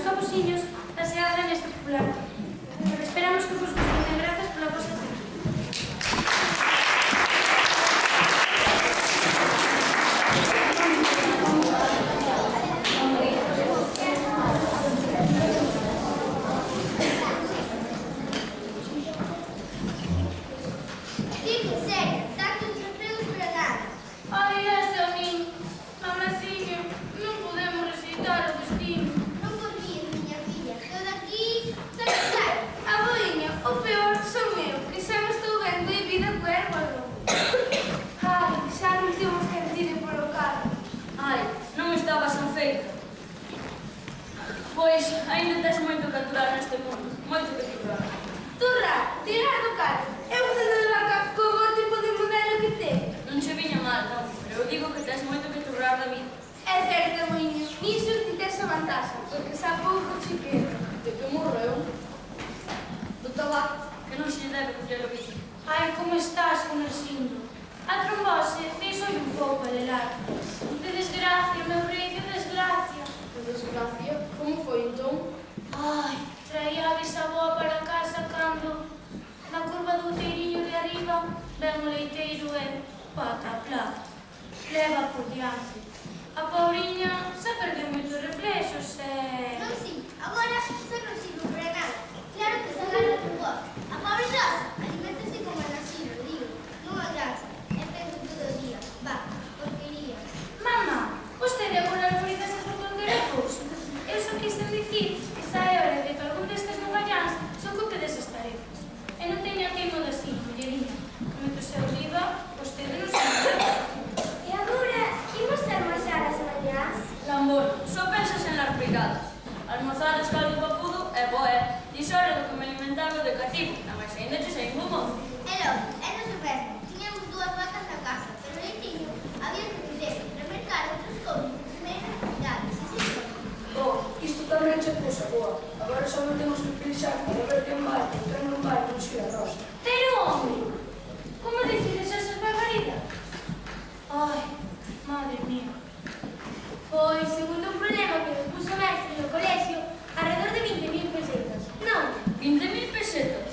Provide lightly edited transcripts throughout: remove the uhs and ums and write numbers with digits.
cabosiños da seada neste popular. Esperamos que vos guste e grazas pola vosa atención. Pois, ainda tes moito que aturar neste mundo, moito que turrar. Turrar? Tirar do carro? Eu facendo de vaca como o tipo de modelo que ten. Non che viña mal, non, pero eu digo que tes moito que turrar da vida. É certo, moinho, niso ti tes a vantaxa, porque xa pouco chiquero. De que morreu? Do tabaco, que non se lle debe coller o bicho. Ai, como estás, Comercindo? A trombose deixou un pouco alelar. De desgracia, meu rei, de desgracia. De desgracia? Como foi entón? Ai, traía a bisaboa para casa cando, na curva do teiriño de arriba, ven o leiteiro e pata a plata. Leva por diante. A pobriña xa perdeu moitos reflexos e... Non si, agora xa non sirve para nada. Claro que se agarra con vos. A pobre nosa alimentase como a nacida, digo. Non alcanza. E penso todo o día. Va, porquerías. Mamá, vostede agora algoritase por calquera cousa. Eu só quixen dicir que xa é hora de que algún destes nogalláns se ocupe desas tarefas. E non teña timo de así, mulleriña. Mentre se viva, vostede non se nada. E agora, imos almorzar as mañás? Lambor, só pensas en las brigadas. Almorzar escaldo papudo é boé. Dis hora do que me alimentaba de cativo, na máis ainda te sei un mozo. E logo, é no sobrero. Tiñamos dúas vacas na casa, pero leitiño había que vender, remercar outros cousas, primeiro necesidades, e señor. Isto tamén che puxa boa. Agora só non temos que pensar para ver quen vai, quen non vai, non xira rosa. Pero, home, como decides esas barbaridades? Ai, madre mía. Pois, segundo un problema que nos puso o mestre no colexio, alrededor de 20.000 pesetas. Non, 20.000 pesetas.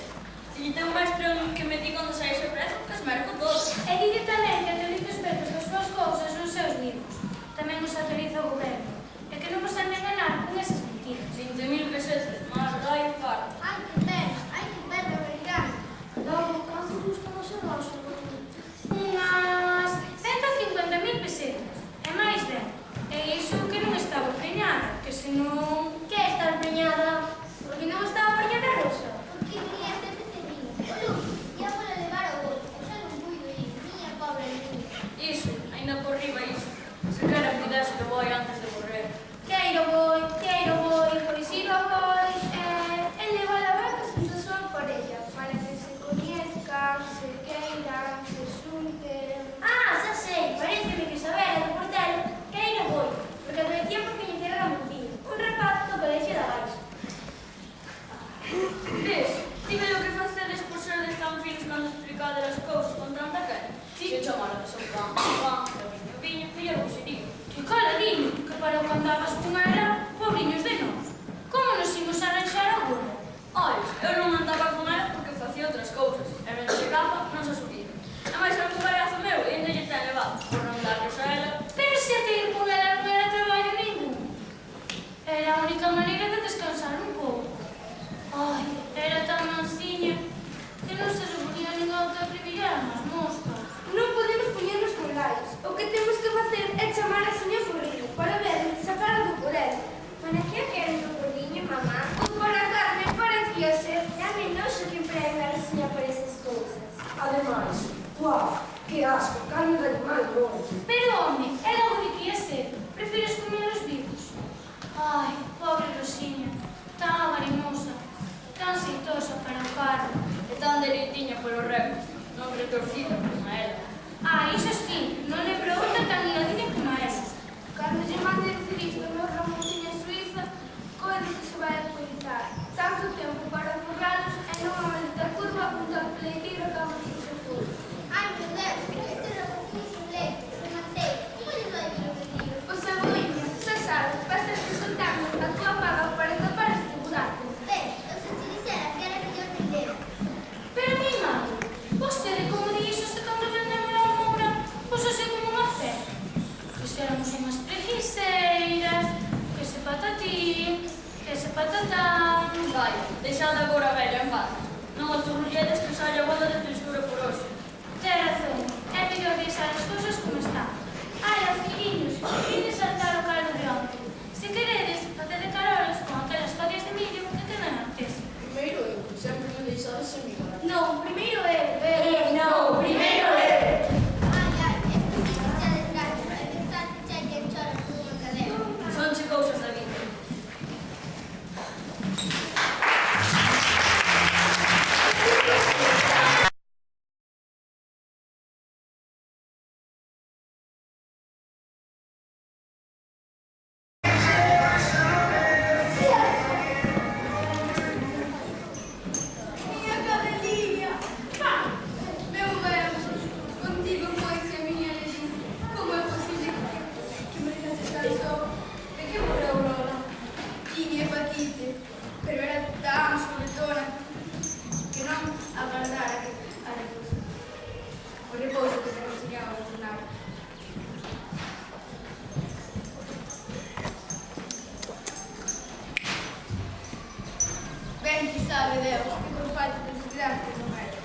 Se lle ten un mestre que me di cando sai ese prezo, que esmerco todo. E dite tamén que actualiza os prezos das súas cousas nos seus libros. Tamén os actualiza o goberno. E que non vos han de enganar con esas mentiras. 20.000 pesetas, máis dai un par. Ai, que perna americana. logo, canto custa o noso rosa? Unhas 150.000 pesetas. E máis de. E iso que non estaba preñada, que senón... Que estás preñada? Porque non estaba preñada rosa? Porque quería ser pequeniño. O Luz, ia para levar ao outro. Eu xa non puido ir, miña pobre niña. Iso, ainda por riba iso. Se quera cuidarse do boi antes de morrer. Queiro boi, pois ir ao boi, e levar a vaca sen a súa parella, para que se coñezcan, se queiran, se xunten... Ah, xa sei, pareceme que Isabela do Portelo queira boi, porque adoecía por coñecer a Ramoncín, un rapaz do colexio da Baixa. Ves, dime o que facedes por seres tan finos cando explicades as cousas con tanta cara. Se chamara de son pan, o viño, e eu sería. Que caladinho, que para o que andabas con ela, pobriños de nós. Como nos imos arranxar agora? Olha, eu non andaba con ela porque facía outras cousas, e ben chegaba, non se subía. A máis era un barazo meu e ainda lle ten levado, por non darnos a ela. Pero se a ter con ela non era traballo ningún. Era a única maneira de descansar un pouco. Ai, era tan mansiña que non se reponía nin auto a acribillar as moscas. Non podemos poñernos con gais. O que temos que facer é chamar a señor Porriño para ver se sacar do colexio. Para que a queren do porriño, mamá? Ou para Carmen, para que a ser. Dame noxo que emprega a señor por esas cousas. Ademais, guau, que asco, carne de animal non. Pero, home, é logo de que ia ser. Prefires comerlos vivos? Ai, pobre Rosiña, tan agarimosa, tan xeitosa para o carro. E tan dereitiña polo rego, non retorcida como a ela. Ah, iso sí, non le pregunta tan hiladiña como a esa. Cando lle mande decir isto, meu Ramoncín en Suiza, coide que se vai alcoholizar. Tanto tempo para forralos e non a maldita curva un tan pleiteiro como se se for. Ai, meu Deus, este Ramoncín sin leite, se mantén. Como lles vai vir o pequeno? O Saboinha, xa sabes, vas ter que soltarnos a tua paga para patatán. Vai, deixade agora a velha en paz. Non o turrulledes que saia a boda de tristura por hoxe. Ten razón, é mellor deixar as cousas como están. Ai, filliños, vides saltar o caldo de onte. Se queredes, facede carolas con aquelas farias de millo que tenen antes. Primeiro eu, sempre me deixades sen mirar. Non, primeiro eu. Non, primeiro eu. Ai, ai, este sí que xa descarga, para pensar que xa hai que chorar por unha cadena. Son che cousas da vida. Miña cadelinha. Meu ben, contigo foise a miña Lelín. Como é posible que me deixaste tan só? De que morreu Lola? Tiña hepatite, pero era tan sobretona que non agardara que a repouso. O repouso que se conseguía retornar. Ben que sabe Deus que por falta de desgracia non era.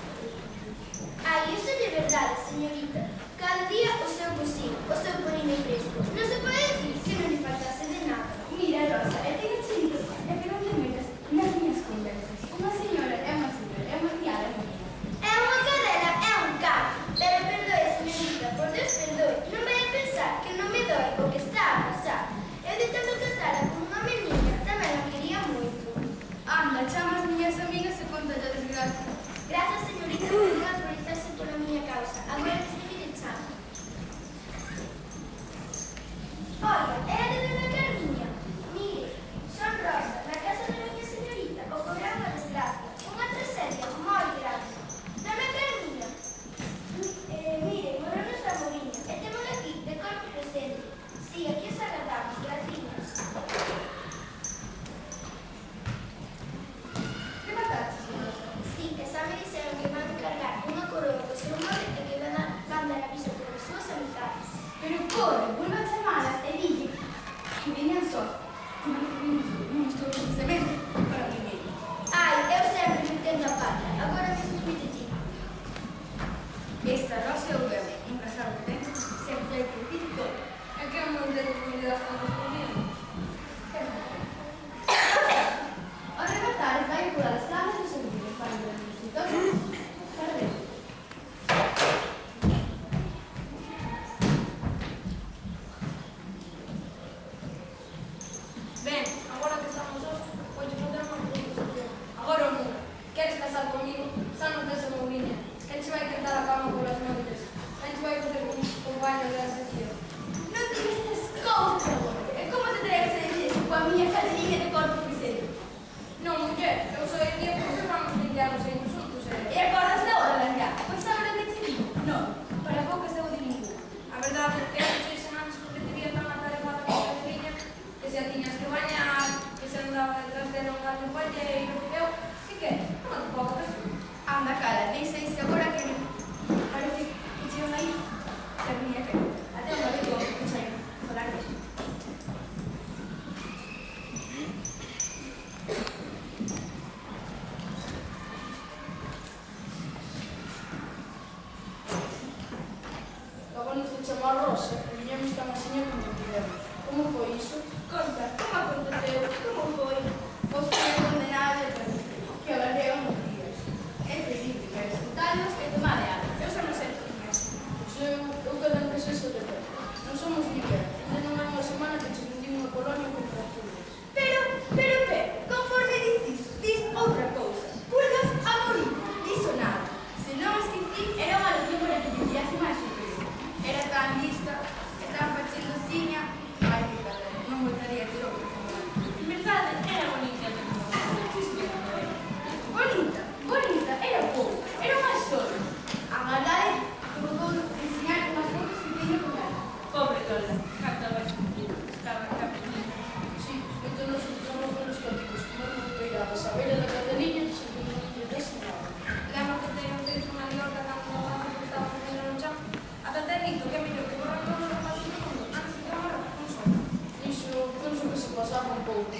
Ai, iso é verdade, señorita. Cada día o seu cocido, o seu poniño fresco. Non se pode dicir que non lhe faltase de nada. Mira, Rosa, e teño chito, é que non te metas nas miñas conversas. Unha señora é unha señora, é unha criada, é unha niña. É unha cadela, é un can. Pero perdoe, señorita, por Deus perdoe. Non vai a pensar que non me dói o que está a pasar. Eu de tanto tratala como unha meniña, tamén a quería moito. Anda, chama as miñas amigas e conta a desgracia. Grazas, señorita, por non alcoholizarse pola miña causa. Agora que se me chama. Olha, é a de Dona Carmiña. Mire, son Rosa, na casa da miña señorita, ocorreu unha desgracia, unha tragedia moi grave. Dona Carmiña, mire, morreu nosa moviña, e temos aquí de corpo presente. Si, aquí os agardamos, gratiñas. Que mataste, Rosa? Si, e xa me dixeron que van cargar unha coroa co seu nome e que van dar aviso por as súas amizades. Pero corre, vuelve a chamalas e dille que veñan só. Que non estou precisamente para mi medio. Ai, eu sempre me tendo a pata. Agora mesmo me dedico. Esta Rosa é o eu, nunca sabe o que ten, sempre hai que decir todo. É que eu non devo cuidar con os problemas. Ao rematar, vai a curar as planas dos servicios para o escritorio. Para ver. Ben, agora que estamos sós, vou facer unha proposición. Agora ou nunca. Queres casar comigo? Xa non tes a mourinha. Quen che vai cantar a cama polas noites? Quen che vai facer un baño de ascensión? Non te dices cousas agora. E como te atreves a dicir coa miña cadelinha de corpo presente? Non, muller, eu só diría porque vamos 20 anos sen asuntos, E acordas da hora, Larga? Pois agora que te digo, non, para pouco se o de ningún. A verdade é que eu sei semanas porque te vía tan atarefada con a cadelinha que se a tiñas que bañar, que se andaba detrás dela un gato palleiro, que queres? Non te podo decir. Anda, cara, deixa iso agora que parece que che vai a miña cara. Até unha vez vou escuchar falar disso. Acabamos de chamar Rosa e viñemos tan axiña como tivemos. Como foi iso? Conta, como aconteceu? Como foi? Vos foi condenada de que alardean os días. É terrible, quero escutarlos e tomar de algo. Eu só non sei o que é. Eu quedan que seso de ver. Non somos ninguén. Ainda non hai unha semana que che vendí unha colonia con fracturas. Pero, conforme dices, dis outra cousa. Pulgas a morir, diso nada. Se non esqueci, era unha lección para que te viase máis superior. Era tan lista, e tan fachendosiña. Ai, que cadera, non voltaría a ter outra como ela. En verdade, era bonita. Bonita, era pouco, era unha sola. A verdade é que vos vou ensinar unhas fotos que teño con ela. Pobre Lola, canta vai sufrir. Estaba capelinha. Sí, entón nos usamos con os códigos que non nos peiradas a beira da cadelinha sen que non lle dese nada. Lembra que teño feito unha liorta cando o gato que estaba facendo no chan? Ata te dito que é mellor que borrar todos os pasos do mundo antes de amarrar un só. Iso penso que se pasaba un pouco.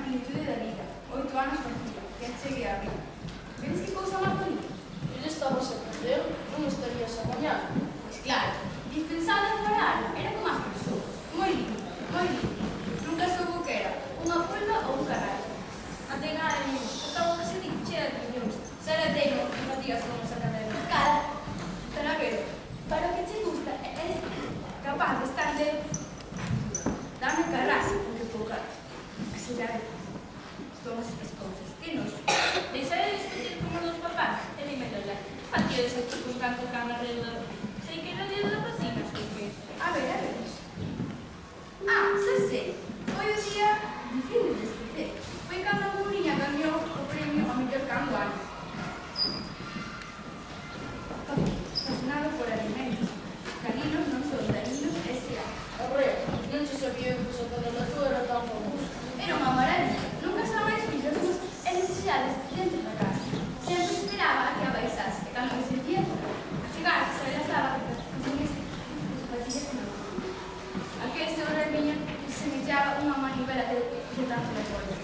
plenitude da vida. 8 anos facía, que cheguei a vida. Vedes que cousa máis bonita? E estabas a perder, non estarías a gañar. Pois claro, dispensada para algo, era como as persoas. Moi lindo, moi lindo. Nunca soubo que era, unha pulva ou un carallo. Até gaño, estaba case chea de millóns. Se era teino, non facías como esa cadena. Cara, Pero a ver, para o que che gusta, eres capaz de estar de... Dame carrasa, porque pouca... Así ya todas estas cousas. Que nos... Deixar de discutir como los papás, e dime lola. Facía de ser con tanto can alrededor. Sei que era día da cocina, porque... A ver, a ver. Ah, xa sei. Foi o día difícil de esquecer. Foi cando a Mourinha gañou o premio ao mellor can do ano. Fascinado por alimentos. Caninos non son dañinos S.A. Arre, non se sabía que esa cadena túa era tan famosa. Era unha maravilla. Nunca xamais fixemos as necesidades dentro da casa. Sempre esperaba a que a baixase. E cando me sentía a chegar, se abrazaba con as zapatillas no. Aquel seu remiño semellaba unha manivela de tanto de pollo.